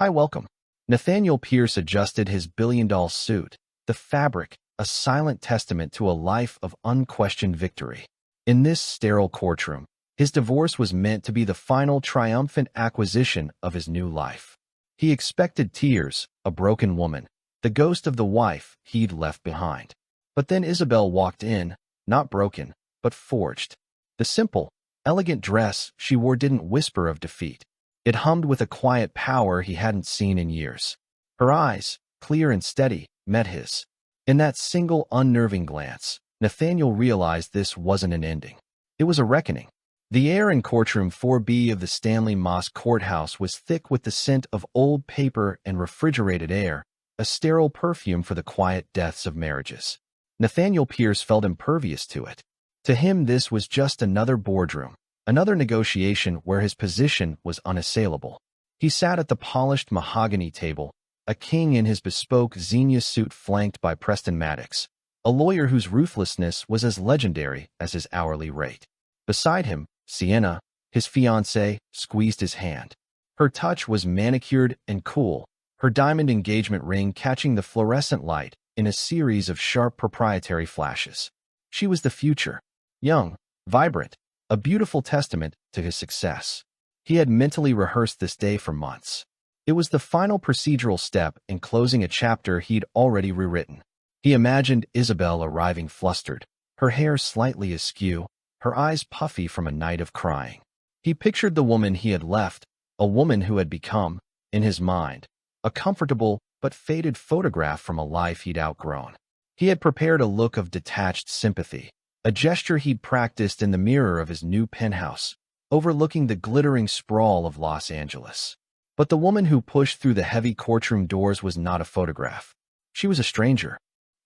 Hi, welcome. Nathaniel Pierce adjusted his billion-dollar suit, the fabric, a silent testament to a life of unquestioned victory. In this sterile courtroom, his divorce was meant to be the final triumphant acquisition of his new life. He expected tears, a broken woman, the ghost of the wife he'd left behind. But then Isabel walked in, not broken, but forged. The simple, elegant dress she wore didn't whisper of defeat. It hummed with a quiet power he hadn't seen in years. Her eyes, clear and steady, met his. In that single unnerving glance, Nathaniel realized this wasn't an ending. It was a reckoning. The air in courtroom 4B of the Stanley Moss Courthouse was thick with the scent of old paper and refrigerated air, a sterile perfume for the quiet deaths of marriages. Nathaniel Pierce felt impervious to it. To him, this was just another boardroom, another negotiation where his position was unassailable. He sat at the polished mahogany table, a king in his bespoke Xenia suit flanked by Preston Maddox, a lawyer whose ruthlessness was as legendary as his hourly rate. Beside him, Sienna, his fiancée, squeezed his hand. Her touch was manicured and cool, her diamond engagement ring catching the fluorescent light in a series of sharp proprietary flashes. She was the future, young, vibrant, a beautiful testament to his success. He had mentally rehearsed this day for months. It was the final procedural step in closing a chapter he'd already rewritten. He imagined Isabel arriving flustered, her hair slightly askew, her eyes puffy from a night of crying. He pictured the woman he had left, a woman who had become, in his mind, a comfortable but faded photograph from a life he'd outgrown. He had prepared a look of detached sympathy, a gesture he'd practiced in the mirror of his new penthouse, overlooking the glittering sprawl of Los Angeles. But the woman who pushed through the heavy courtroom doors was not a photograph. She was a stranger.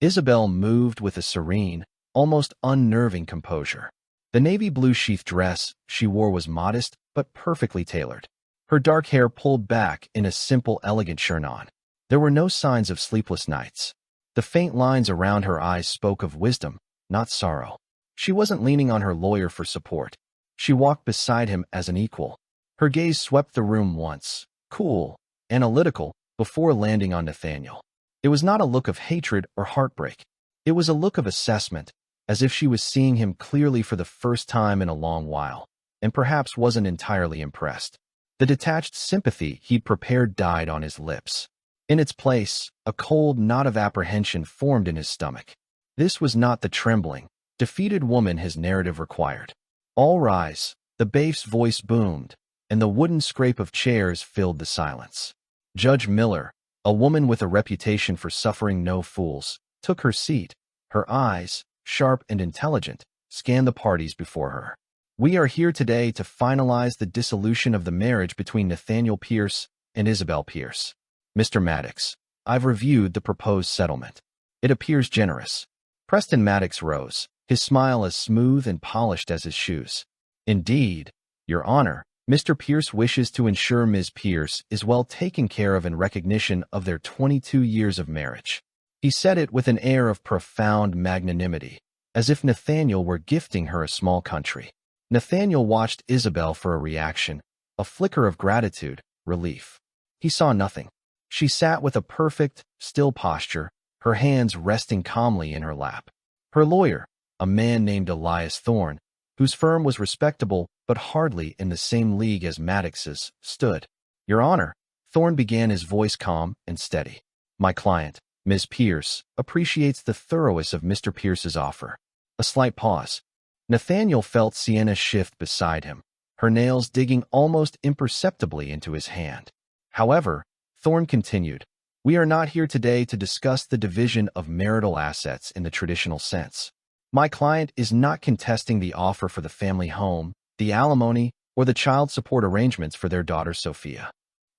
Isabel moved with a serene, almost unnerving composure. The navy blue sheath dress she wore was modest but perfectly tailored. Her dark hair pulled back in a simple, elegant chignon. There were no signs of sleepless nights. The faint lines around her eyes spoke of wisdom, not sorrow. She wasn't leaning on her lawyer for support. She walked beside him as an equal. Her gaze swept the room once, cool, analytical, before landing on Nathaniel. It was not a look of hatred or heartbreak. It was a look of assessment, as if she was seeing him clearly for the first time in a long while, and perhaps wasn't entirely impressed. The detached sympathy he'd prepared died on his lips. In its place, a cold knot of apprehension formed in his stomach. This was not the trembling, defeated woman his narrative required. All rise, the baif's voice boomed, and the wooden scrape of chairs filled the silence. Judge Miller, a woman with a reputation for suffering no fools, took her seat. Her eyes, sharp and intelligent, scanned the parties before her. We are here today to finalize the dissolution of the marriage between Nathaniel Pierce and Isabel Pierce. Mr. Maddox, I've reviewed the proposed settlement. It appears generous. Preston Maddox rose, his smile as smooth and polished as his shoes. Indeed, Your Honor, Mr. Pierce wishes to ensure Ms. Pierce is well taken care of in recognition of their 22 years of marriage. He said it with an air of profound magnanimity, as if Nathaniel were gifting her a small country. Nathaniel watched Isabel for a reaction, a flicker of gratitude, relief. He saw nothing. She sat with a perfect, still posture, her hands resting calmly in her lap. Her lawyer, a man named Elias Thorne, whose firm was respectable but hardly in the same league as Maddox's, stood. Your Honor, Thorne began, his voice calm and steady. My client, Ms. Pierce, appreciates the thoroughness of Mr. Pierce's offer. A slight pause. Nathaniel felt Sienna shift beside him, her nails digging almost imperceptibly into his hand. However, Thorne continued, we are not here today to discuss the division of marital assets in the traditional sense. My client is not contesting the offer for the family home, the alimony, or the child support arrangements for their daughter Sophia.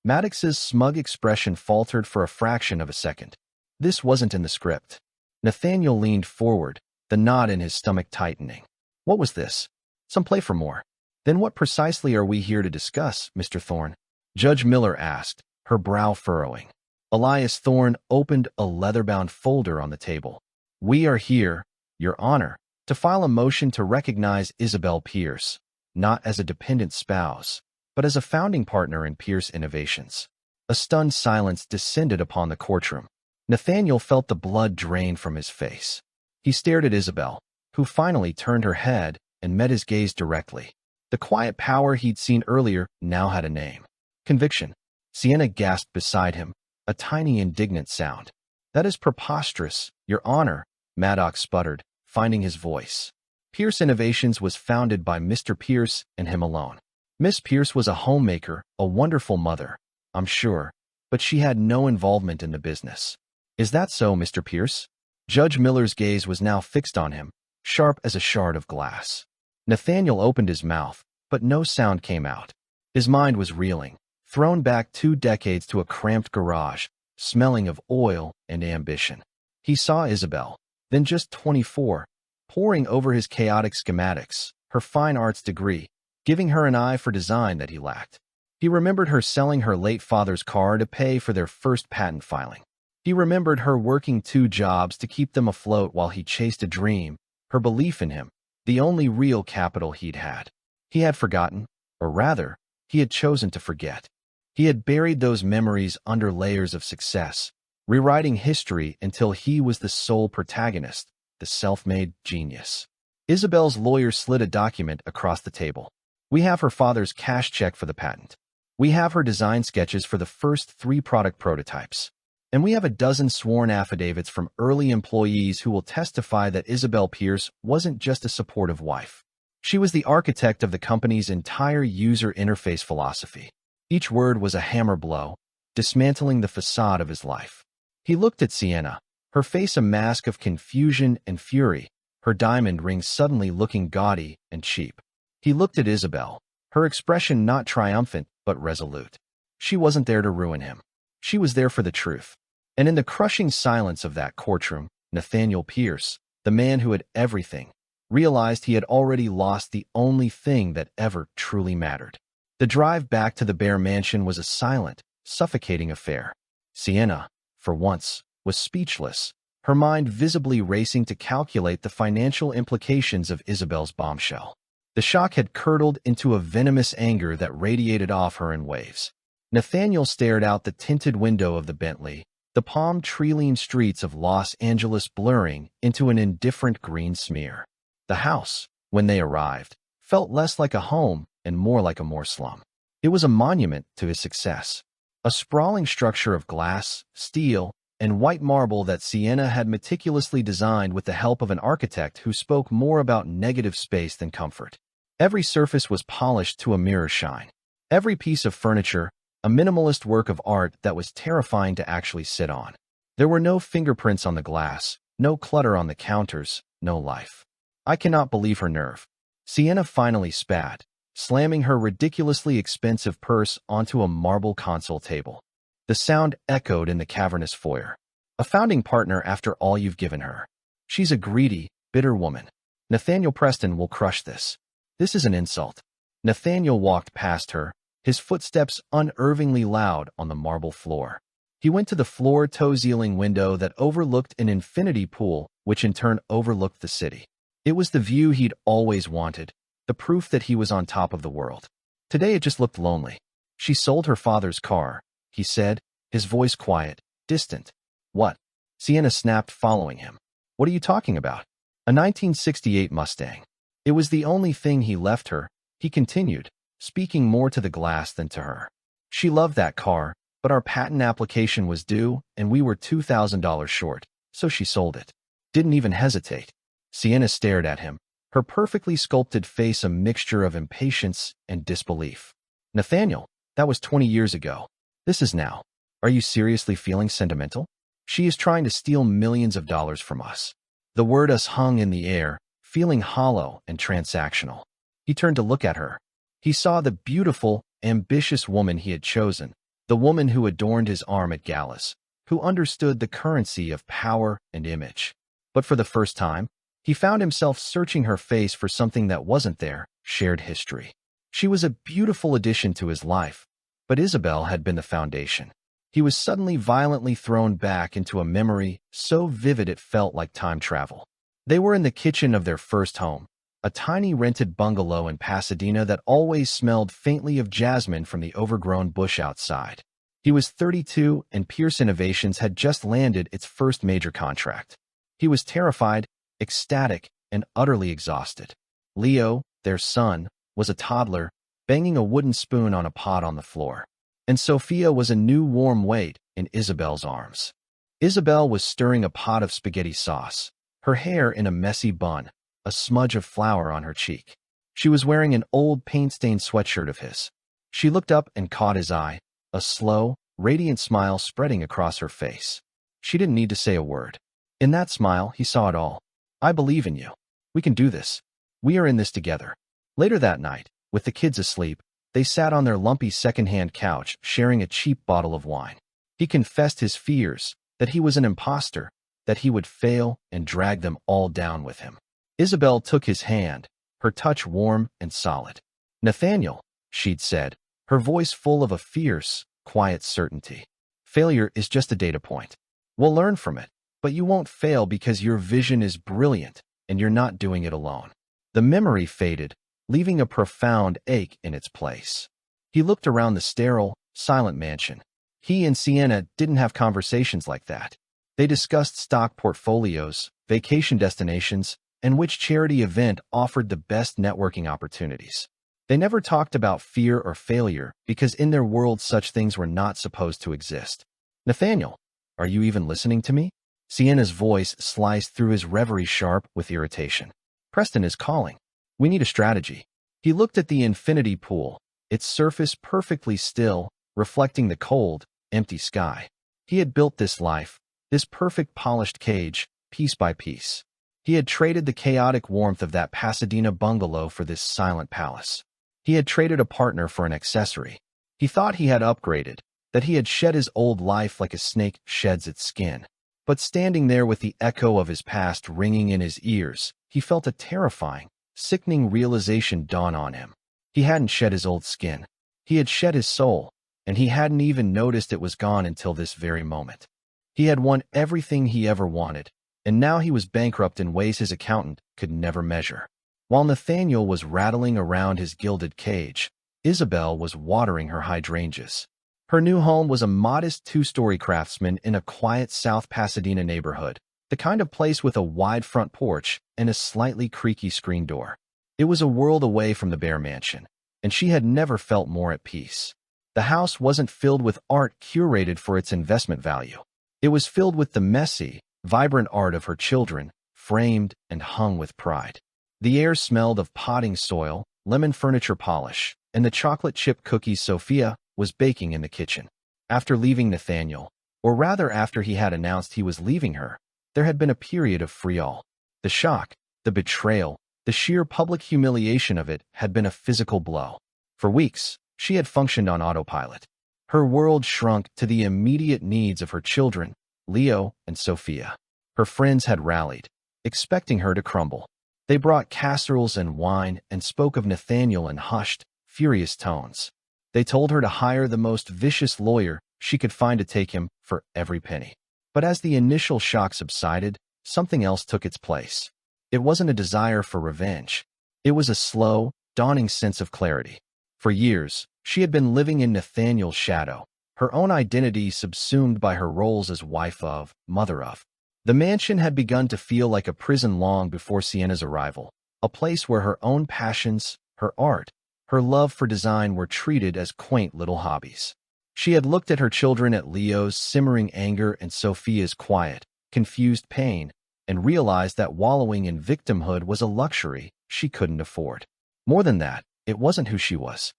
Maddox's smug expression faltered for a fraction of a second. This wasn't in the script. Nathaniel leaned forward, the knot in his stomach tightening. What was this? Some play for more. Then what precisely are we here to discuss, Mr. Thorne? Judge Miller asked, her brow furrowing. Elias Thorne opened a leather-bound folder on the table. We are here, Your Honor, to file a motion to recognize Isabel Pierce, not as a dependent spouse, but as a founding partner in Pierce Innovations. A stunned silence descended upon the courtroom. Nathaniel felt the blood drain from his face. He stared at Isabel, who finally turned her head and met his gaze directly. The quiet power he'd seen earlier now had a name. Conviction. Sienna gasped beside him, a tiny indignant sound. "That is preposterous, Your Honor," Maddox sputtered, finding his voice. Pierce Innovations was founded by Mr. Pierce and him alone. Miss Pierce was a homemaker, a wonderful mother, I'm sure, but she had no involvement in the business. "Is that so, Mr. Pierce?" Judge Miller's gaze was now fixed on him, sharp as a shard of glass. Nathaniel opened his mouth, but no sound came out. His mind was reeling, thrown back 2 decades to a cramped garage, smelling of oil and ambition. He saw Isabel, then just 24, poring over his chaotic schematics, her fine arts degree, giving her an eye for design that he lacked. He remembered her selling her late father's car to pay for their first patent filing. He remembered her working 2 jobs to keep them afloat while he chased a dream, her belief in him, the only real capital he'd had. He had forgotten, or rather, he had chosen to forget. He had buried those memories under layers of success, rewriting history until he was the sole protagonist, the self-made genius. Isabel's lawyer slid a document across the table. "We have her father's cash check for the patent. We have her design sketches for the first 3 product prototypes. And we have a dozen sworn affidavits from early employees who will testify that Isabel Pierce wasn't just a supportive wife. She was the architect of the company's entire user interface philosophy." Each word was a hammer blow, dismantling the facade of his life. He looked at Sienna, her face a mask of confusion and fury, her diamond ring suddenly looking gaudy and cheap. He looked at Isabel, her expression not triumphant but resolute. She wasn't there to ruin him. She was there for the truth. And in the crushing silence of that courtroom, Nathaniel Pierce, the man who had everything, realized he had already lost the only thing that ever truly mattered. The drive back to the bare mansion was a silent, suffocating affair. Sienna, for once, was speechless, her mind visibly racing to calculate the financial implications of Isabel's bombshell. The shock had curdled into a venomous anger that radiated off her in waves. Nathaniel stared out the tinted window of the Bentley, the palm tree-lean streets of Los Angeles blurring into an indifferent green smear. The house, when they arrived, felt less like a home and more like a moor slum. It was a monument to his success. A sprawling structure of glass, steel, and white marble that Sienna had meticulously designed with the help of an architect who spoke more about negative space than comfort. Every surface was polished to a mirror shine. Every piece of furniture, a minimalist work of art that was terrifying to actually sit on. There were no fingerprints on the glass, no clutter on the counters, no life. "I cannot believe her nerve." Sienna finally spat, slamming her ridiculously expensive purse onto a marble console table. The sound echoed in the cavernous foyer. "A founding partner after all you've given her. She's a greedy, bitter woman. Nathaniel Preston will crush this. This is an insult." Nathaniel walked past her, his footsteps unervingly loud on the marble floor. He went to the floor-to-ceiling window that overlooked an infinity pool, which in turn overlooked the city. It was the view he'd always wanted, the proof that he was on top of the world. Today it just looked lonely. "She sold her father's car," he said, his voice quiet, distant. "What?" Sienna snapped, following him. "What are you talking about?" "A 1968 Mustang. It was the only thing he left her," he continued, speaking more to the glass than to her. "She loved that car, but our patent application was due and we were $2,000 short, so she sold it. Didn't even hesitate." Sienna stared at him, her perfectly sculpted face a mixture of impatience and disbelief. "Nathaniel, that was 20 years ago. This is now. Are you seriously feeling sentimental? She is trying to steal millions of dollars from us." The word "us" hung in the air, feeling hollow and transactional. He turned to look at her. He saw the beautiful, ambitious woman he had chosen, the woman who adorned his arm at galas, who understood the currency of power and image. But for the first time, he found himself searching her face for something that wasn't there, shared history. She was a beautiful addition to his life, but Isabel had been the foundation. He was suddenly violently thrown back into a memory so vivid it felt like time travel. They were in the kitchen of their first home, a tiny rented bungalow in Pasadena that always smelled faintly of jasmine from the overgrown bush outside. He was 32 and Pierce Innovations had just landed its first major contract. He was terrified, ecstatic, and utterly exhausted. Leo, their son, was a toddler, banging a wooden spoon on a pot on the floor. And Sophia was a new warm weight in Isabel's arms. Isabel was stirring a pot of spaghetti sauce, her hair in a messy bun, a smudge of flour on her cheek. She was wearing an old paint-stained sweatshirt of his. She looked up and caught his eye, a slow, radiant smile spreading across her face. She didn't need to say a word. In that smile, he saw it all. I believe in you. We can do this. We are in this together. Later that night, with the kids asleep, they sat on their lumpy second-hand couch, sharing a cheap bottle of wine. He confessed his fears, that he was an imposter, that he would fail and drag them all down with him. Isabel took his hand, her touch warm and solid. Nathaniel, she'd said, her voice full of a fierce, quiet certainty. Failure is just a data point. We'll learn from it, but you won't fail because your vision is brilliant and you're not doing it alone. The memory faded, leaving a profound ache in its place. He looked around the sterile, silent mansion. He and Sienna didn't have conversations like that. They discussed stock portfolios, vacation destinations, and which charity event offered the best networking opportunities. They never talked about fear or failure because in their world such things were not supposed to exist. Nathaniel, are you even listening to me? Sienna's voice sliced through his reverie sharp with irritation. Preston is calling. We need a strategy. He looked at the infinity pool, its surface perfectly still, reflecting the cold, empty sky. He had built this life, this perfect polished cage, piece by piece. He had traded the chaotic warmth of that Pasadena bungalow for this silent palace. He had traded a partner for an accessory. He thought he had upgraded, that he had shed his old life like a snake sheds its skin. But standing there with the echo of his past ringing in his ears, he felt a terrifying, sickening realization dawn on him. He hadn't shed his old skin. He had shed his soul, and he hadn't even noticed it was gone until this very moment. He had won everything he ever wanted, and now he was bankrupt in ways his accountant could never measure. While Nathaniel was rattling around his gilded cage, Isabel was watering her hydrangeas. Her new home was a modest two-story craftsman in a quiet South Pasadena neighborhood, the kind of place with a wide front porch and a slightly creaky screen door. It was a world away from the bare mansion, and she had never felt more at peace. The house wasn't filled with art curated for its investment value. It was filled with the messy, vibrant art of her children, framed and hung with pride. The air smelled of potting soil, lemon furniture polish, and the chocolate chip cookies Sophia was baking in the kitchen. After leaving Nathaniel, or rather after he had announced he was leaving her, there had been a period of freeall. The shock, the betrayal, the sheer public humiliation of it had been a physical blow. For weeks, she had functioned on autopilot. Her world shrunk to the immediate needs of her children, Leo and Sophia. Her friends had rallied, expecting her to crumble. They brought casseroles and wine and spoke of Nathaniel in hushed, furious tones. They told her to hire the most vicious lawyer she could find to take him for every penny. But as the initial shock subsided, something else took its place. It wasn't a desire for revenge. It was a slow, dawning sense of clarity. For years, she had been living in Nathaniel's shadow, her own identity subsumed by her roles as wife of, mother of. The mansion had begun to feel like a prison long before Sienna's arrival, a place where her own passions, her art, her love for design were treated as quaint little hobbies. She had looked at her children, at Leo's simmering anger and Sophia's quiet, confused pain, and realized that wallowing in victimhood was a luxury she couldn't afford. More than that, it wasn't who she was.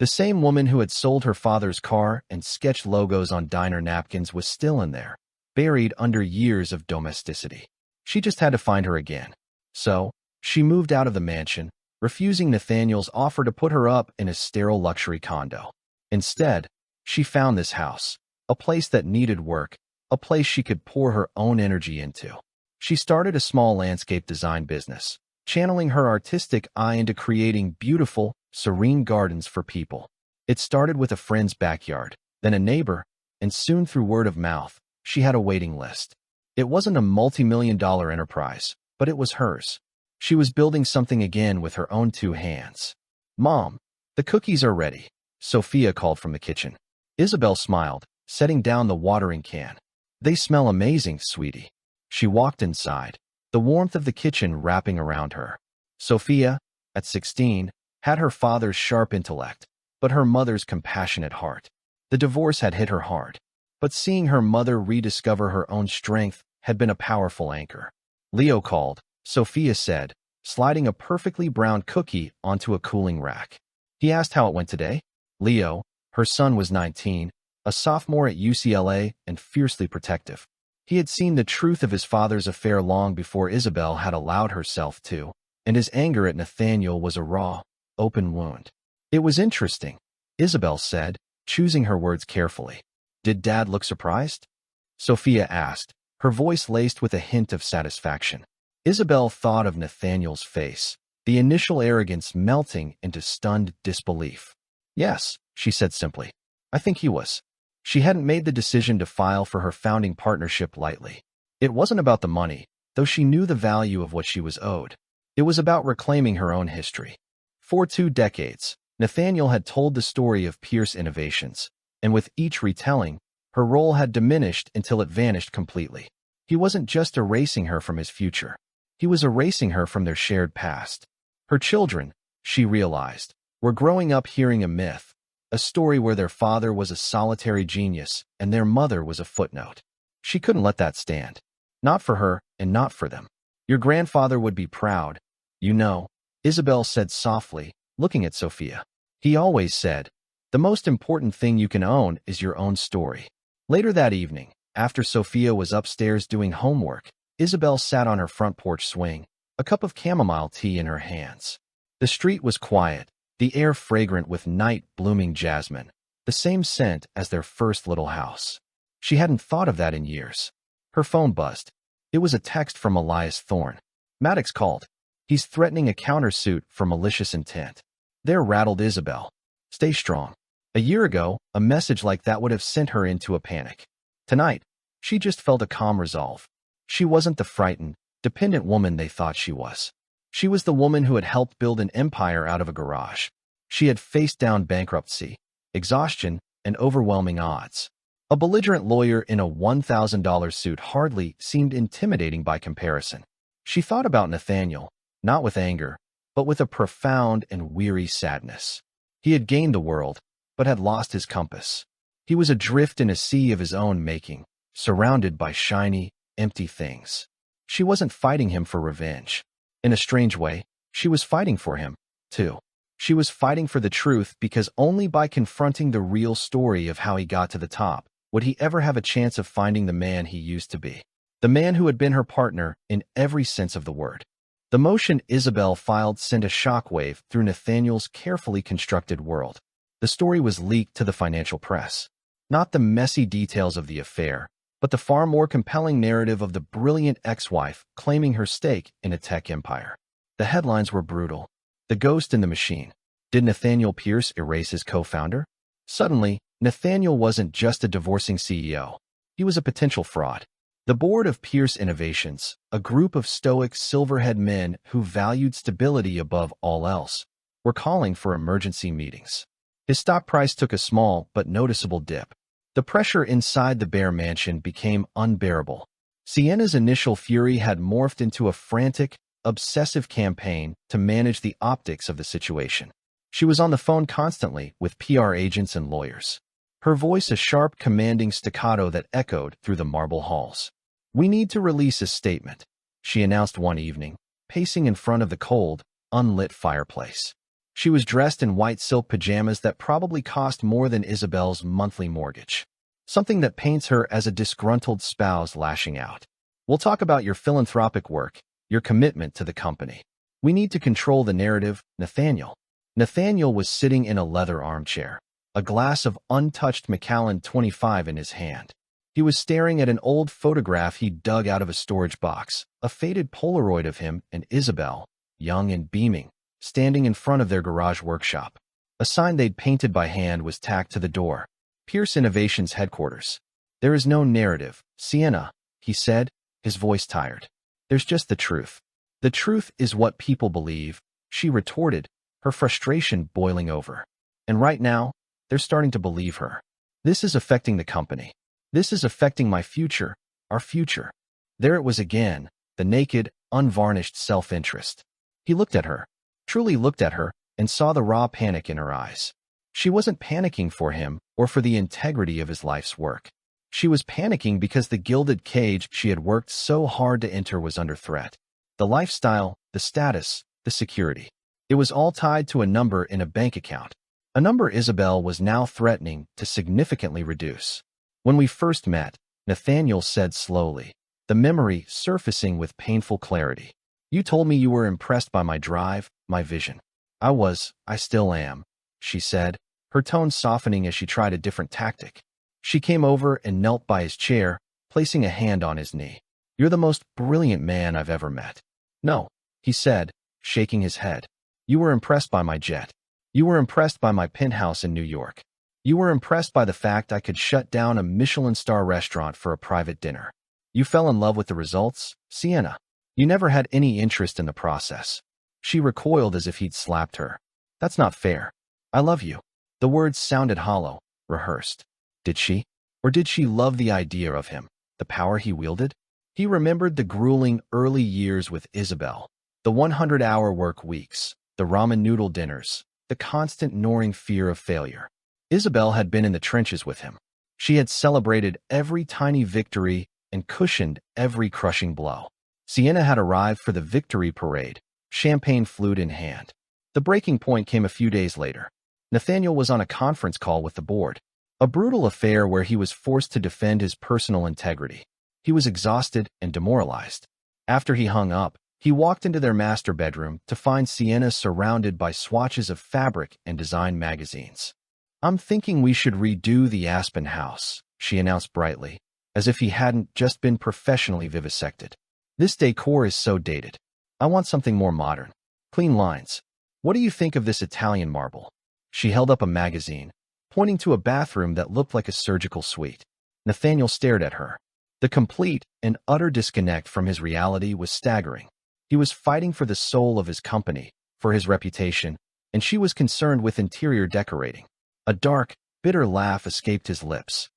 The same woman who had sold her father's car and sketched logos on diner napkins was still in there, buried under years of domesticity. She just had to find her again. So, she moved out of the mansion, refusing Nathaniel's offer to put her up in a sterile luxury condo. Instead, she found this house, a place that needed work, a place she could pour her own energy into. She started a small landscape design business, channeling her artistic eye into creating beautiful, serene gardens for people. It started with a friend's backyard, then a neighbor, and soon through word of mouth, she had a waiting list. It wasn't a multi-million-dollar enterprise, but it was hers. She was building something again with her own two hands. "Mom, the cookies are ready," Sophia called from the kitchen. Isabel smiled, setting down the watering can. They smell amazing, sweetie. She walked inside, the warmth of the kitchen wrapping around her. Sophia, at 16, had her father's sharp intellect, but her mother's compassionate heart. The divorce had hit her hard, but seeing her mother rediscover her own strength had been a powerful anchor. Leo called, Sophia said, sliding a perfectly browned cookie onto a cooling rack. He asked how it went today. Leo, her son, was 19, a sophomore at UCLA and fiercely protective. He had seen the truth of his father's affair long before Isabel had allowed herself to, and his anger at Nathaniel was a raw, open wound. It was interesting, Isabel said, choosing her words carefully. Did Dad look surprised? Sophia asked, her voice laced with a hint of satisfaction. Isabel thought of Nathaniel's face, the initial arrogance melting into stunned disbelief. Yes, she said simply. I think he was. She hadn't made the decision to file for her founding partnership lightly. It wasn't about the money, though she knew the value of what she was owed. It was about reclaiming her own history. For 2 decades, Nathaniel had told the story of Pierce Innovations, and with each retelling, her role had diminished until it vanished completely. He wasn't just erasing her from his future. He was erasing her from their shared past. Her children, she realized, were growing up hearing a myth, a story where their father was a solitary genius and their mother was a footnote. She couldn't let that stand. Not for her and not for them. Your grandfather would be proud. You know, Isabel said softly, looking at Sophia. He always said, the most important thing you can own is your own story. Later that evening, after Sophia was upstairs doing homework, Isabel sat on her front porch swing, a cup of chamomile tea in her hands. The street was quiet, the air fragrant with night-blooming jasmine, the same scent as their first little house. She hadn't thought of that in years. Her phone buzzed. It was a text from Elias Thorne. Maddox called. He's threatening a countersuit for malicious intent. There rattled Isabel. Stay strong. A year ago, a message like that would have sent her into a panic. Tonight, she just felt a calm resolve. She wasn't the frightened, dependent woman they thought she was. She was the woman who had helped build an empire out of a garage. She had faced down bankruptcy, exhaustion, and overwhelming odds. A belligerent lawyer in a $1,000 suit hardly seemed intimidating by comparison. She thought about Nathaniel, not with anger, but with a profound and weary sadness. He had gained the world, but had lost his compass. He was adrift in a sea of his own making, surrounded by shiny, empty things. She wasn't fighting him for revenge. In a strange way, she was fighting for him, too. She was fighting for the truth because only by confronting the real story of how he got to the top would he ever have a chance of finding the man he used to be. The man who had been her partner in every sense of the word. The motion Isabel filed sent a shockwave through Nathaniel's carefully constructed world. The story was leaked to the financial press. Not the messy details of the affair, but the far more compelling narrative of the brilliant ex-wife claiming her stake in a tech empire. The headlines were brutal. The ghost in the machine. Did Nathaniel Pierce erase his co-founder? Suddenly, Nathaniel wasn't just a divorcing CEO. He was a potential fraud. The board of Pierce Innovations, a group of stoic silverhead men who valued stability above all else, were calling for emergency meetings. His stock price took a small but noticeable dip. The pressure inside the Bear Mansion became unbearable. Sienna's initial fury had morphed into a frantic, obsessive campaign to manage the optics of the situation. She was on the phone constantly with PR agents and lawyers. Her voice a sharp, commanding staccato that echoed through the marble halls. We need to release a statement, she announced one evening, pacing in front of the cold, unlit fireplace. She was dressed in white silk pajamas that probably cost more than Isabel's monthly mortgage. Something that paints her as a disgruntled spouse lashing out. We'll talk about your philanthropic work, your commitment to the company. We need to control the narrative, Nathaniel. Nathaniel was sitting in a leather armchair, a glass of untouched Macallan 25 in his hand. He was staring at an old photograph he'd dug out of a storage box, a faded Polaroid of him and Isabel, young and beaming, standing in front of their garage workshop. A sign they'd painted by hand was tacked to the door. Pierce Innovations headquarters. There is no narrative, Sienna, he said, his voice tired. There's just the truth. The truth is what people believe, she retorted, her frustration boiling over. And right now, they're starting to believe her. This is affecting the company. This is affecting my future, our future. There it was again, the naked, unvarnished self-interest. He looked at her, truly looked at her, and saw the raw panic in her eyes. She wasn't panicking for him or for the integrity of his life's work. She was panicking because the gilded cage she had worked so hard to enter was under threat. The lifestyle, the status, the security. It was all tied to a number in a bank account. A number Isabel was now threatening to significantly reduce. When we first met, Nathaniel said slowly, the memory surfacing with painful clarity. You told me you were impressed by my drive, my vision. I still am, she said, her tone softening as she tried a different tactic. She came over and knelt by his chair, placing a hand on his knee. You're the most brilliant man I've ever met. No, he said, shaking his head. You were impressed by my jet. You were impressed by my penthouse in New York. You were impressed by the fact I could shut down a Michelin star restaurant for a private dinner. You fell in love with the results, Sienna. You never had any interest in the process. She recoiled as if he'd slapped her. That's not fair. I love you. The words sounded hollow, rehearsed. Did she? Or did she love the idea of him, the power he wielded? He remembered the grueling early years with Isabel, the 100-hour work weeks, the ramen noodle dinners, the constant gnawing fear of failure. Isabel had been in the trenches with him. She had celebrated every tiny victory and cushioned every crushing blow. Sienna had arrived for the victory parade, champagne flute in hand. The breaking point came a few days later. Nathaniel was on a conference call with the board, a brutal affair where he was forced to defend his personal integrity. He was exhausted and demoralized. After he hung up, he walked into their master bedroom to find Sienna surrounded by swatches of fabric and design magazines. I'm thinking we should redo the Aspen house, she announced brightly, as if he hadn't just been professionally vivisected. This decor is so dated. I want something more modern. Clean lines. What do you think of this Italian marble? She held up a magazine, pointing to a bathroom that looked like a surgical suite. Nathaniel stared at her. The complete and utter disconnect from his reality was staggering. He was fighting for the soul of his company, for his reputation, and she was concerned with interior decorating. A dark, bitter laugh escaped his lips.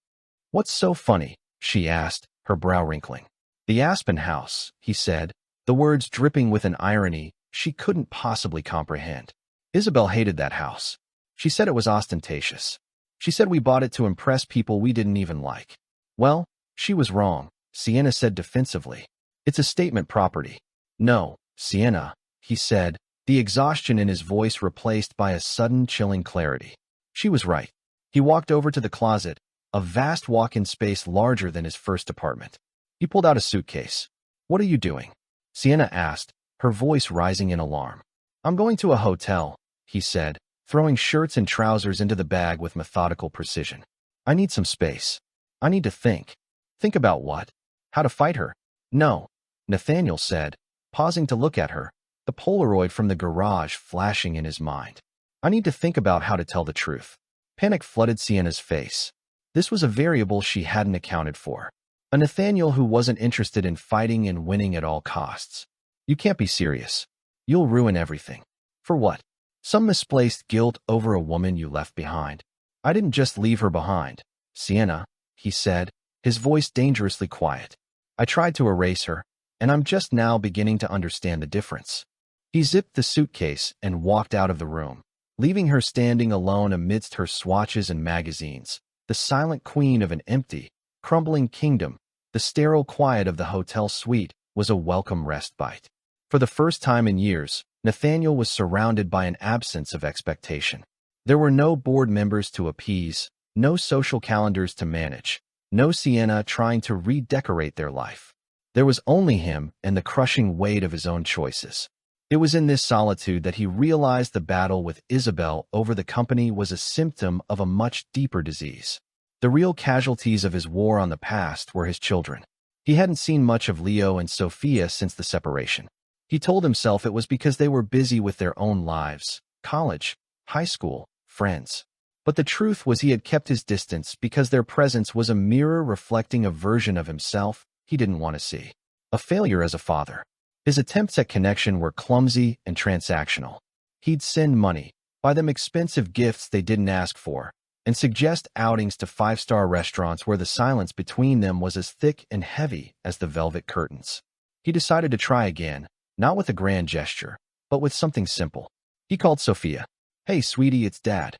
What's so funny? She asked, her brow wrinkling. The Aspen house, he said, the words dripping with an irony she couldn't possibly comprehend. Isabel hated that house. She said it was ostentatious. She said we bought it to impress people we didn't even like. Well, she was wrong, Sienna said defensively. It's a statement property. No, Sienna, he said, the exhaustion in his voice replaced by a sudden chilling clarity. She was right. He walked over to the closet, a vast walk-in space larger than his first apartment. He pulled out a suitcase. What are you doing? Sienna asked, her voice rising in alarm. I'm going to a hotel, he said, throwing shirts and trousers into the bag with methodical precision. I need some space. I need to think. Think about what? How to fight her? No, Nathaniel said, pausing to look at her, the Polaroid from the garage flashing in his mind. I need to think about how to tell the truth. Panic flooded Sienna's face. This was a variable she hadn't accounted for. A Nathaniel who wasn't interested in fighting and winning at all costs. You can't be serious. You'll ruin everything. For what? Some misplaced guilt over a woman you left behind. I didn't just leave her behind, Sienna, he said, his voice dangerously quiet. I tried to erase her, and I'm just now beginning to understand the difference. He zipped the suitcase and walked out of the room, leaving her standing alone amidst her swatches and magazines, the silent queen of an empty, crumbling kingdom. The sterile quiet of the hotel suite was a welcome respite. For the first time in years, Nathaniel was surrounded by an absence of expectation. There were no board members to appease, no social calendars to manage, no Sienna trying to redecorate their life. There was only him and the crushing weight of his own choices. It was in this solitude that he realized the battle with Isabel over the company was a symptom of a much deeper disease. The real casualties of his war on the past were his children. He hadn't seen much of Leo and Sophia since the separation. He told himself it was because they were busy with their own lives, college, high school, friends. But the truth was he had kept his distance because their presence was a mirror reflecting a version of himself he didn't want to see. A failure as a father. His attempts at connection were clumsy and transactional. He'd send money, buy them expensive gifts they didn't ask for, and suggest outings to five-star restaurants where the silence between them was as thick and heavy as the velvet curtains. He decided to try again, not with a grand gesture, but with something simple. He called Sophia. "Hey, sweetie, it's Dad."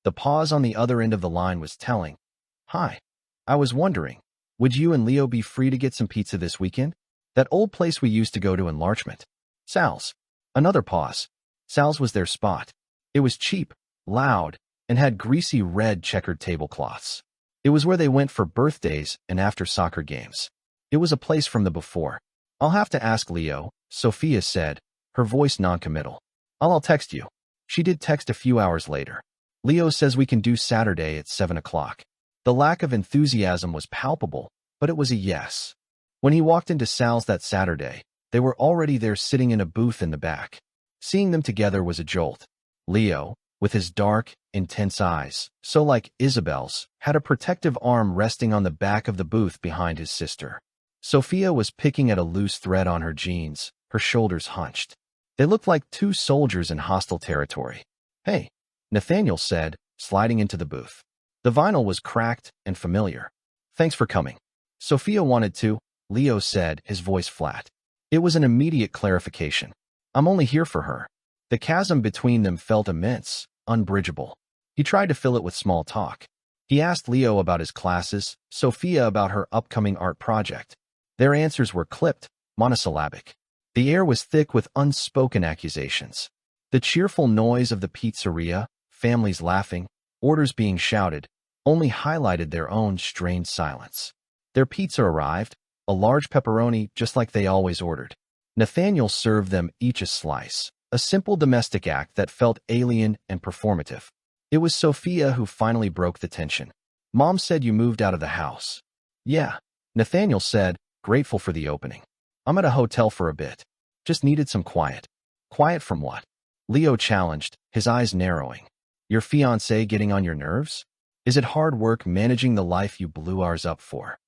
The pause on the other end of the line was telling. "Hi. I was wondering, would you and Leo be free to get some pizza this weekend? That old place we used to go to in Larchmont." Sal's. Another pause. Sal's was their spot. It was cheap, loud, and had greasy red checkered tablecloths. It was where they went for birthdays and after soccer games. It was a place from the before. "I'll have to ask Leo," Sophia said, her voice noncommittal. I'll text you." She did text a few hours later. "Leo says we can do Saturday at 7 o'clock. The lack of enthusiasm was palpable, but it was a yes. When he walked into Sal's that Saturday, they were already there sitting in a booth in the back. Seeing them together was a jolt. Leo, with his dark, intense eyes, so like Isabel's, had a protective arm resting on the back of the booth behind his sister. Sophia was picking at a loose thread on her jeans, her shoulders hunched. They looked like two soldiers in hostile territory. "Hey," Nathaniel said, sliding into the booth. The vinyl was cracked and familiar. "Thanks for coming." Sophia wanted to, Leo said, his voice flat. It was an immediate clarification. "I'm only here for her." The chasm between them felt immense, unbridgeable. He tried to fill it with small talk. He asked Leo about his classes, Sophia about her upcoming art project. Their answers were clipped, monosyllabic. The air was thick with unspoken accusations. The cheerful noise of the pizzeria, families laughing, orders being shouted, only highlighted their own strained silence. Their pizza arrived, a large pepperoni just like they always ordered. Nathaniel served them each a slice, a simple domestic act that felt alien and performative. It was Sophia who finally broke the tension. "Mom said you moved out of the house." "Yeah," Nathaniel said, grateful for the opening. "I'm at a hotel for a bit. Just needed some quiet." "Quiet from what?" Leo challenged, his eyes narrowing. "Your fiancé getting on your nerves? Is it hard work managing the life you blew ours up for?"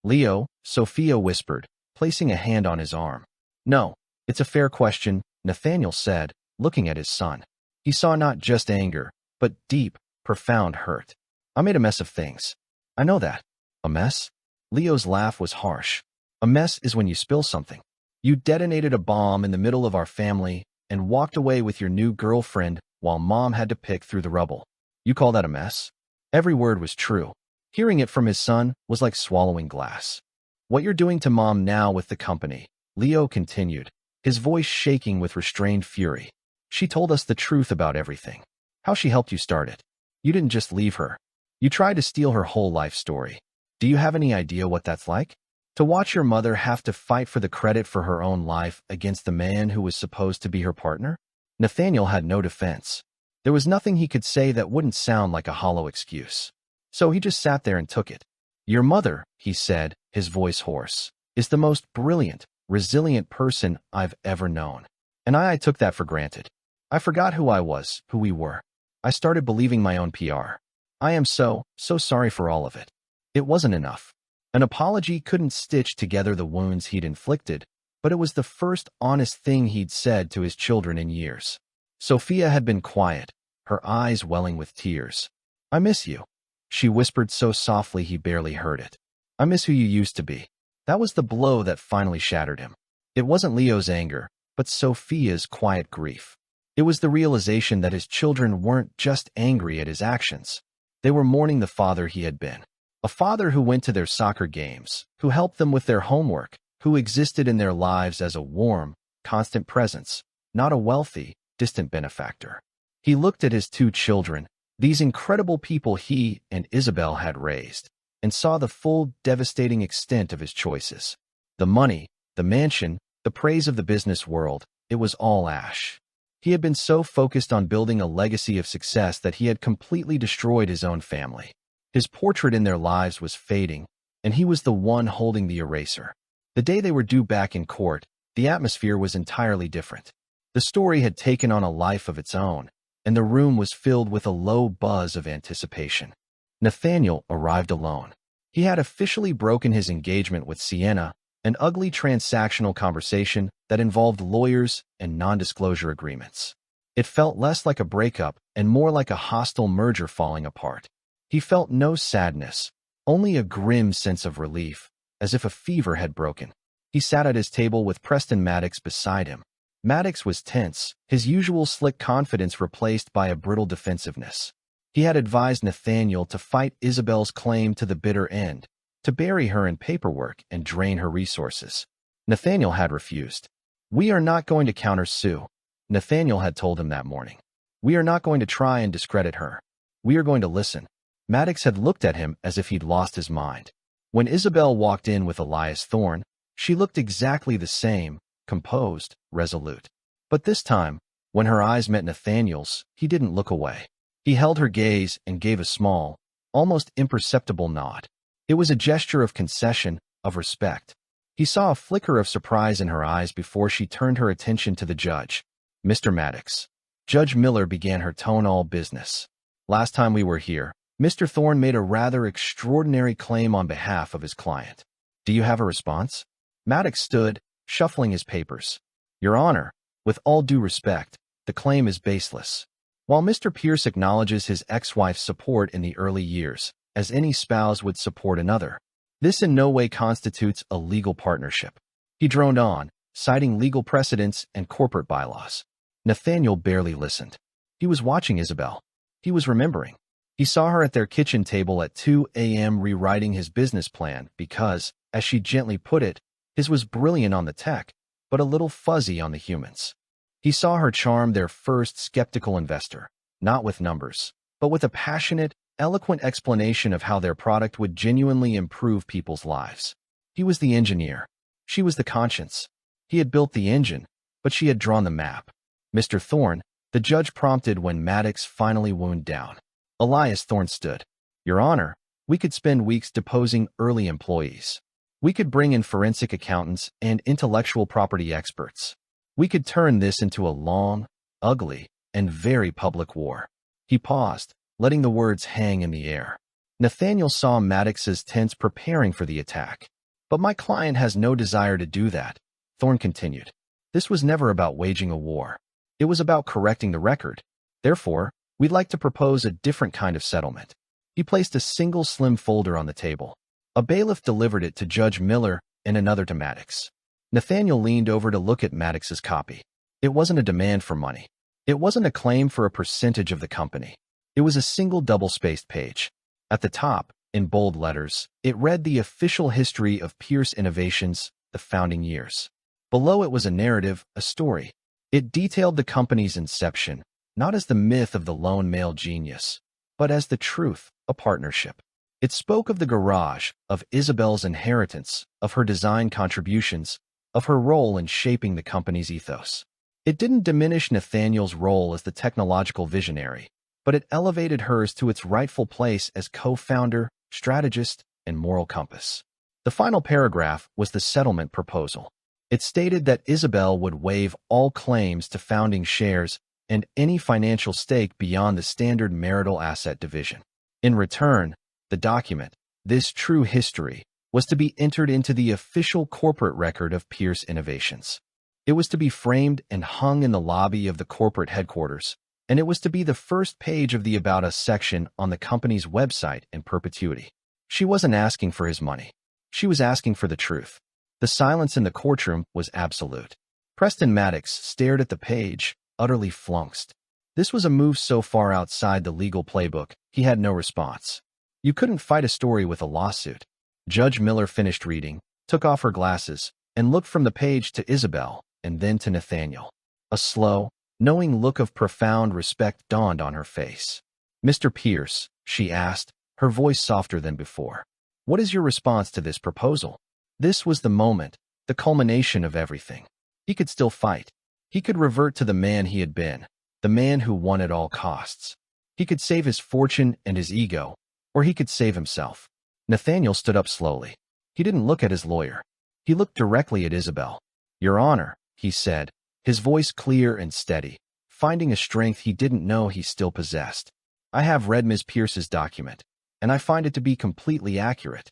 "Leo," Sophia whispered, placing a hand on his arm. "No, it's a fair question," Nathaniel said, looking at his son. He saw not just anger, but deep, profound hurt. "I made a mess of things." "I know that." "A mess?" Leo's laugh was harsh. "A mess is when you spill something. You detonated a bomb in the middle of our family and walked away with your new girlfriend while Mom had to pick through the rubble. You call that a mess?" Every word was true. Hearing it from his son was like swallowing glass. "What you're doing to Mom now with the company," Leo continued, his voice shaking with restrained fury. "She told us the truth about everything. How she helped you start it. You didn't just leave her. You tried to steal her whole life story. Do you have any idea what that's like? To watch your mother have to fight for the credit for her own life against the man who was supposed to be her partner?" Nathaniel had no defense. There was nothing he could say that wouldn't sound like a hollow excuse. So he just sat there and took it. "Your mother," he said, his voice hoarse, "is the most brilliant, resilient person I've ever known. And I took that for granted. I forgot who I was, who we were. I started believing my own PR. I am so sorry for all of it." It wasn't enough. An apology couldn't stitch together the wounds he'd inflicted, but it was the first honest thing he'd said to his children in years. Sophia had been quiet, her eyes welling with tears. "I miss you," she whispered so softly he barely heard it. "I miss who you used to be." That was the blow that finally shattered him. It wasn't Leo's anger, but Sophia's quiet grief. It was the realization that his children weren't just angry at his actions. They were mourning the father he had been. A father who went to their soccer games, who helped them with their homework, who existed in their lives as a warm, constant presence, not a wealthy, distant benefactor. He looked at his two children, these incredible people he and Isabel had raised, and saw the full, devastating extent of his choices. The money, the mansion, the praise of the business world, it was all ash. He had been so focused on building a legacy of success that he had completely destroyed his own family. His portrait in their lives was fading, and he was the one holding the eraser. The day they were due back in court, the atmosphere was entirely different. The story had taken on a life of its own, and the room was filled with a low buzz of anticipation. Nathaniel arrived alone. He had officially broken his engagement with Sienna, an ugly transactional conversation that involved lawyers and non-disclosure agreements. It felt less like a breakup and more like a hostile merger falling apart. He felt no sadness, only a grim sense of relief, as if a fever had broken. He sat at his table with Preston Maddox beside him. Maddox was tense, his usual slick confidence replaced by a brittle defensiveness. He had advised Nathaniel to fight Isabel's claim to the bitter end, to bury her in paperwork and drain her resources. Nathaniel had refused. "We are not going to countersue," Nathaniel had told him that morning. "We are not going to try and discredit her. We are going to listen." Maddox had looked at him as if he'd lost his mind. When Isabel walked in with Elias Thorne, she looked exactly the same, composed, resolute. But this time, when her eyes met Nathaniel's, he didn't look away. He held her gaze and gave a small, almost imperceptible nod. It was a gesture of concession, of respect. He saw a flicker of surprise in her eyes before she turned her attention to the judge. "Mr. Maddox." Judge Miller began her tone all business. "Last time we were here, Mr. Thorne made a rather extraordinary claim on behalf of his client. Do you have a response?" Maddox stood, shuffling his papers. "Your Honor, with all due respect, the claim is baseless. While Mr. Pierce acknowledges his ex-wife's support in the early years, as any spouse would support another, this in no way constitutes a legal partnership." He droned on, citing legal precedents and corporate bylaws. Nathaniel barely listened. He was watching Isabel. He was remembering. He saw her at their kitchen table at 2 a.m. rewriting his business plan because, as she gently put it, his was brilliant on the tech, but a little fuzzy on the humans. He saw her charm their first skeptical investor, not with numbers, but with a passionate, eloquent explanation of how their product would genuinely improve people's lives. He was the engineer. She was the conscience. He had built the engine, but she had drawn the map. "Mr. Thorne," the judge prompted when Maddox finally wound down. Elias Thorne stood. "Your Honor, we could spend weeks deposing early employees. We could bring in forensic accountants and intellectual property experts. We could turn this into a long, ugly, and very public war." He paused, letting the words hang in the air. Nathaniel saw Maddox's tense preparing for the attack. "But my client has no desire to do that," Thorne continued. "This was never about waging a war. It was about correcting the record. Therefore, we'd like to propose a different kind of settlement." He placed a single slim folder on the table. A bailiff delivered it to Judge Miller and another to Maddox. Nathaniel leaned over to look at Maddox's copy. It wasn't a demand for money. It wasn't a claim for a percentage of the company. It was a single double-spaced page. At the top, in bold letters, it read the official history of Pierce Innovations, the founding years. Below it was a narrative, a story. It detailed the company's inception, not as the myth of the lone male genius, but as the truth, a partnership. It spoke of the garage, of Isabel's inheritance, of her design contributions, of her role in shaping the company's ethos. It didn't diminish Nathaniel's role as the technological visionary, but it elevated hers to its rightful place as co-founder, strategist, and moral compass. The final paragraph was the settlement proposal. It stated that Isabel would waive all claims to founding shares and any financial stake beyond the standard marital asset division. In return, the document, this true history, was to be entered into the official corporate record of Pierce Innovations. It was to be framed and hung in the lobby of the corporate headquarters, and it was to be the first page of the About Us section on the company's website in perpetuity. She wasn't asking for his money. She was asking for the truth. The silence in the courtroom was absolute. Preston Maddox stared at the page, utterly flummoxed. This was a move so far outside the legal playbook, he had no response. You couldn't fight a story with a lawsuit. Judge Miller finished reading, took off her glasses, and looked from the page to Isabel, and then to Nathaniel. A slow, knowing look of profound respect dawned on her face. "Mr. Pierce," she asked, her voice softer than before, "what is your response to this proposal?" This was the moment, the culmination of everything. He could still fight. He could revert to the man he had been, the man who won at all costs. He could save his fortune and his ego, or he could save himself. Nathaniel stood up slowly. He didn't look at his lawyer. He looked directly at Isabel. "Your Honor," he said, his voice clear and steady, finding a strength he didn't know he still possessed. "I have read Ms. Pierce's document, and I find it to be completely accurate."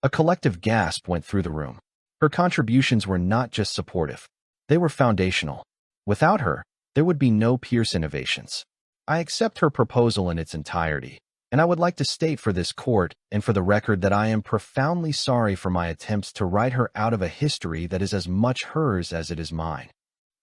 A collective gasp went through the room. Her contributions were not just supportive. They were foundational. Without her, there would be no Pierce Innovations. "I accept her proposal in its entirety, and And I would like to state for this court and for the record that I am profoundly sorry for my attempts to write her out of a history that is as much hers as it is mine.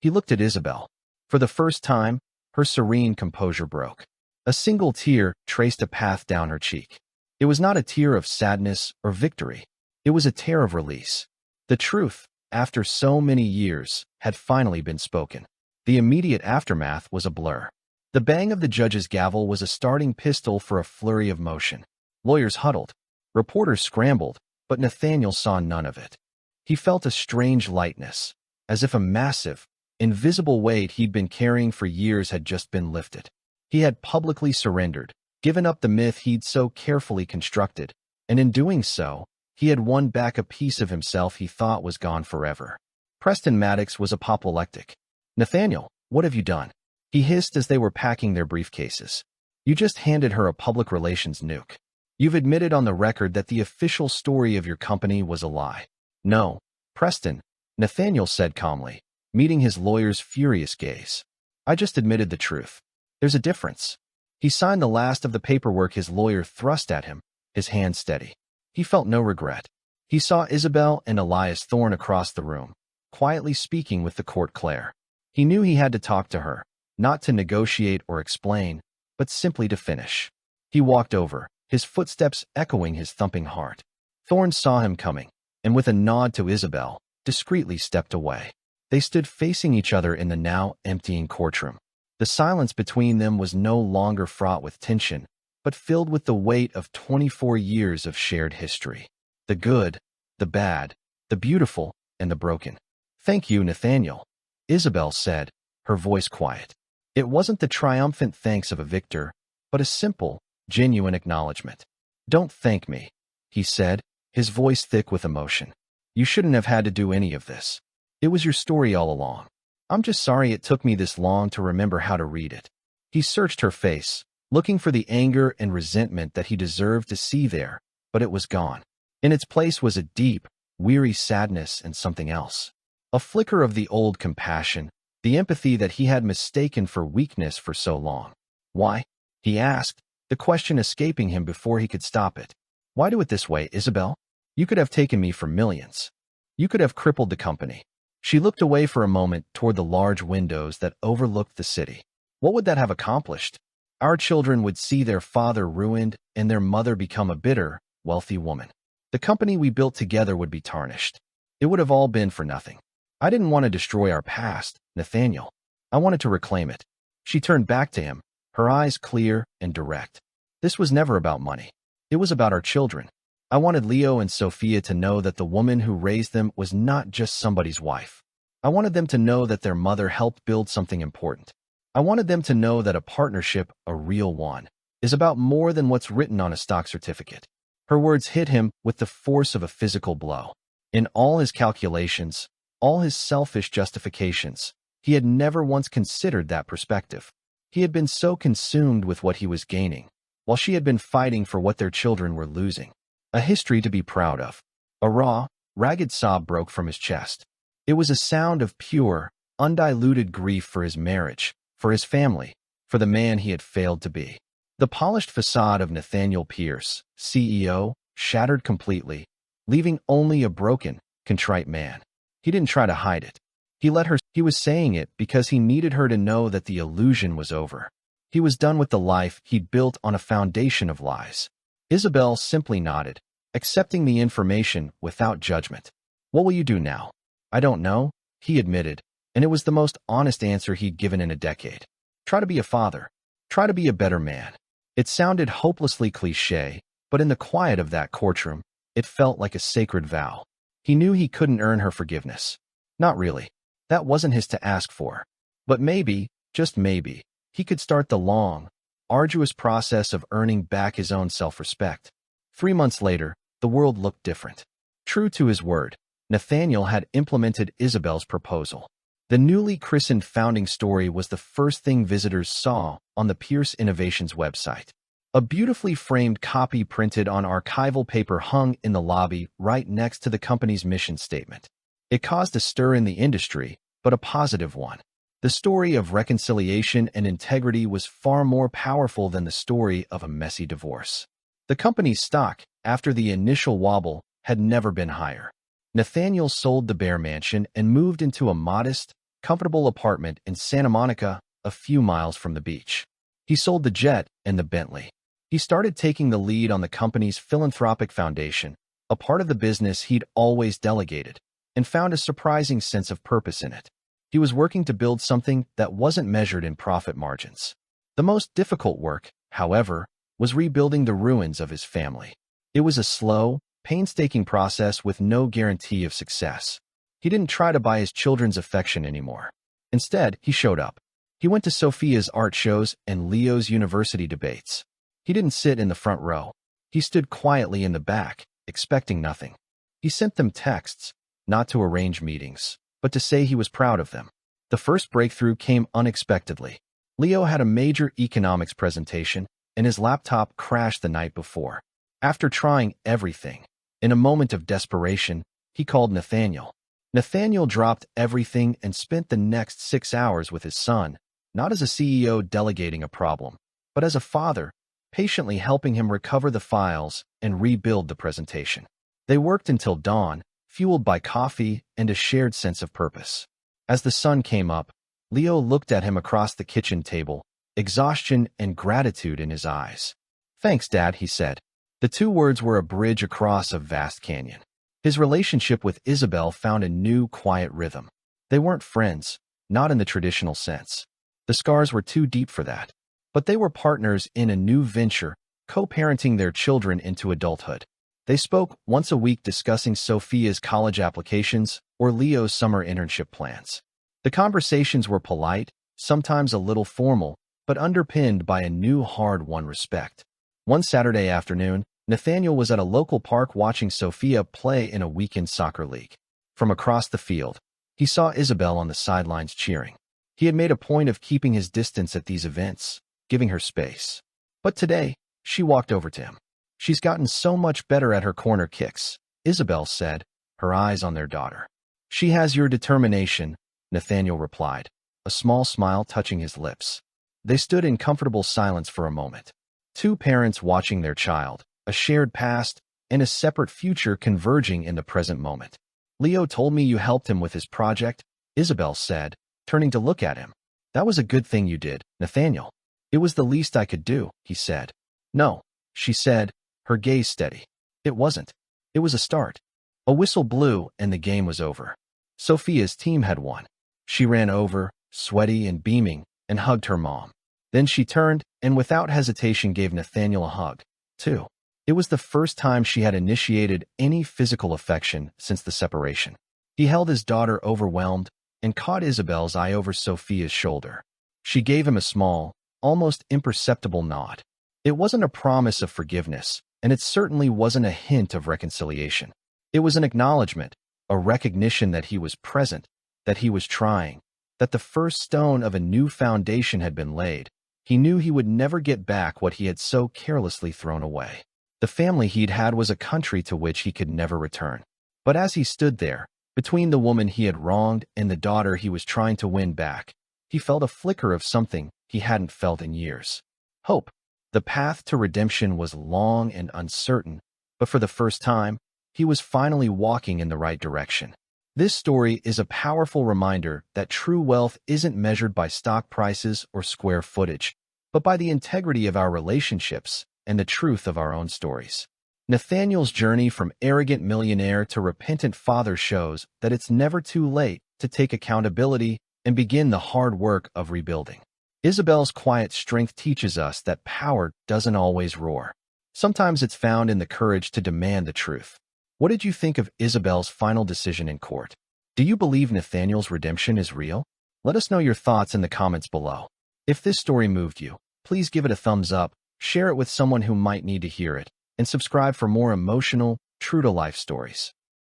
He looked at Isabel. For the first time, her serene composure broke. A single tear traced a path down her cheek. It was not a tear of sadness or victory. It was a tear of release. The truth, after so many years, had finally been spoken. The immediate aftermath was a blur. The bang of the judge's gavel was a starting pistol for a flurry of motion. Lawyers huddled. Reporters scrambled, but Nathaniel saw none of it. He felt a strange lightness, as if a massive, invisible weight he'd been carrying for years had just been lifted. He had publicly surrendered, given up the myth he'd so carefully constructed, and in doing so, he had won back a piece of himself he thought was gone forever. Preston Maddox was apoplectic. "Nathaniel, what have you done?" he hissed as they were packing their briefcases. "You just handed her a public relations nuke. You've admitted on the record that the official story of your company was a lie." "No, Preston," Nathaniel said calmly, meeting his lawyer's furious gaze. "I just admitted the truth. There's a difference." He signed the last of the paperwork his lawyer thrust at him, his hand steady. He felt no regret. He saw Isabel and Elias Thorne across the room, quietly speaking with the court clerk. He knew he had to talk to her, not to negotiate or explain, but simply to finish. He walked over, his footsteps echoing his thumping heart. Thorne saw him coming, and with a nod to Isabel, discreetly stepped away. They stood facing each other in the now emptying courtroom. The silence between them was no longer fraught with tension, but filled with the weight of 24 years of shared history. The good, the bad, the beautiful, and the broken. "Thank you, Nathaniel," Isabel said, her voice quiet. It wasn't the triumphant thanks of a victor, but a simple, genuine acknowledgement. "Don't thank me," he said, his voice thick with emotion. "You shouldn't have had to do any of this. It was your story all along. I'm just sorry it took me this long to remember how to read it." He searched her face, looking for the anger and resentment that he deserved to see there, but it was gone. In its place was a deep, weary sadness and something else. A flicker of the old compassion, the empathy that he had mistaken for weakness for so long. "Why?" he asked, the question escaping him before he could stop it. "Why do it this way, Isabel? You could have taken me for millions. You could have crippled the company." She looked away for a moment toward the large windows that overlooked the city. "What would that have accomplished? Our children would see their father ruined and their mother become a bitter, wealthy woman. The company we built together would be tarnished. It would have all been for nothing. I didn't want to destroy our past, Nathaniel. I wanted to reclaim it." She turned back to him, her eyes clear and direct. "This was never about money. It was about our children. I wanted Leo and Sophia to know that the woman who raised them was not just somebody's wife. I wanted them to know that their mother helped build something important. I wanted them to know that a partnership, a real one, is about more than what's written on a stock certificate." Her words hit him with the force of a physical blow. In all his calculations, all his selfish justifications, he had never once considered that perspective. He had been so consumed with what he was gaining, while she had been fighting for what their children were losing. A history to be proud of. A raw, ragged sob broke from his chest. It was a sound of pure, undiluted grief for his marriage, for his family, for the man he had failed to be. The polished facade of Nathaniel Pierce, CEO, shattered completely, leaving only a broken, contrite man. He didn't try to hide it. He let her. He was saying it because he needed her to know that the illusion was over. He was done with the life he'd built on a foundation of lies. Isabel simply nodded, accepting the information without judgment. "What will you do now?" "I don't know," he admitted, and it was the most honest answer he'd given in a decade. "Try to be a father. Try to be a better man." It sounded hopelessly cliché, but in the quiet of that courtroom, it felt like a sacred vow. He knew he couldn't earn her forgiveness. Not really. That wasn't his to ask for. But maybe, just maybe, he could start the long, arduous process of earning back his own self-respect. 3 months later, the world looked different. True to his word, Nathaniel had implemented Isabel's proposal. The newly christened founding story was the first thing visitors saw on the Pierce Innovations website. A beautifully framed copy printed on archival paper hung in the lobby right next to the company's mission statement. It caused a stir in the industry, but a positive one. The story of reconciliation and integrity was far more powerful than the story of a messy divorce. The company's stock, after the initial wobble, had never been higher. Nathaniel sold the Bear Mansion and moved into a modest, comfortable apartment in Santa Monica, a few miles from the beach. He sold the jet and the Bentley. He started taking the lead on the company's philanthropic foundation, a part of the business he'd always delegated, and found a surprising sense of purpose in it. He was working to build something that wasn't measured in profit margins. The most difficult work, however, was rebuilding the ruins of his family. It was a slow, painstaking process with no guarantee of success. He didn't try to buy his children's affection anymore. Instead, he showed up. He went to Sophia's art shows and Leo's university debates. He didn't sit in the front row. He stood quietly in the back, expecting nothing. He sent them texts, not to arrange meetings, but to say he was proud of them. The first breakthrough came unexpectedly. Leo had a major economics presentation, and his laptop crashed the night before. After trying everything, in a moment of desperation, he called Nathaniel. Nathaniel dropped everything and spent the next 6 hours with his son, not as a CEO delegating a problem, but as a father, patiently helping him recover the files and rebuild the presentation. They worked until dawn, fueled by coffee and a shared sense of purpose. As the sun came up, Leo looked at him across the kitchen table, exhaustion and gratitude in his eyes. "Thanks, Dad," he said. The two words were a bridge across a vast canyon. His relationship with Isabel found a new, quiet rhythm. They weren't friends, not in the traditional sense. The scars were too deep for that. But they were partners in a new venture, co-parenting their children into adulthood. They spoke once a week discussing Sophia's college applications or Leo's summer internship plans. The conversations were polite, sometimes a little formal, but underpinned by a new hard-won respect. One Saturday afternoon, Nathaniel was at a local park watching Sophia play in a weekend soccer league. From across the field, he saw Isabel on the sidelines cheering. He had made a point of keeping his distance at these events, giving her space. But today, she walked over to him. "She's gotten so much better at her corner kicks," Isabel said, her eyes on their daughter. "She has your determination," Nathaniel replied, a small smile touching his lips. They stood in comfortable silence for a moment. Two parents watching their child, a shared past, and a separate future converging in the present moment. "Leo told me you helped him with his project," Isabel said, turning to look at him. "That was a good thing you did, Nathaniel." "It was the least I could do," he said. "No," she said, her gaze steady. "It wasn't. It was a start." A whistle blew and the game was over. Sophia's team had won. She ran over, sweaty and beaming, and hugged her mom. Then she turned and without hesitation gave Nathaniel a hug, too. It was the first time she had initiated any physical affection since the separation. He held his daughter overwhelmed and caught Isabel's eye over Sophia's shoulder. She gave him a small, almost imperceptible nod. It wasn't a promise of forgiveness, and it certainly wasn't a hint of reconciliation. It was an acknowledgement, a recognition that he was present, that he was trying, that the first stone of a new foundation had been laid. He knew he would never get back what he had so carelessly thrown away. The family he'd had was a country to which he could never return. But as he stood there, between the woman he had wronged and the daughter he was trying to win back, he felt a flicker of something he hadn't felt in years. Hope. The path to redemption was long and uncertain, but for the first time, he was finally walking in the right direction. This story is a powerful reminder that true wealth isn't measured by stock prices or square footage, but by the integrity of our relationships and the truth of our own stories. Nathaniel's journey from arrogant millionaire to repentant father shows that it's never too late to take accountability and begin the hard work of rebuilding. Isabel's quiet strength teaches us that power doesn't always roar. Sometimes it's found in the courage to demand the truth. What did you think of Isabel's final decision in court? Do you believe Nathaniel's redemption is real? Let us know your thoughts in the comments below. If this story moved you, please give it a thumbs up, share it with someone who might need to hear it, and subscribe for more emotional, true-to-life stories.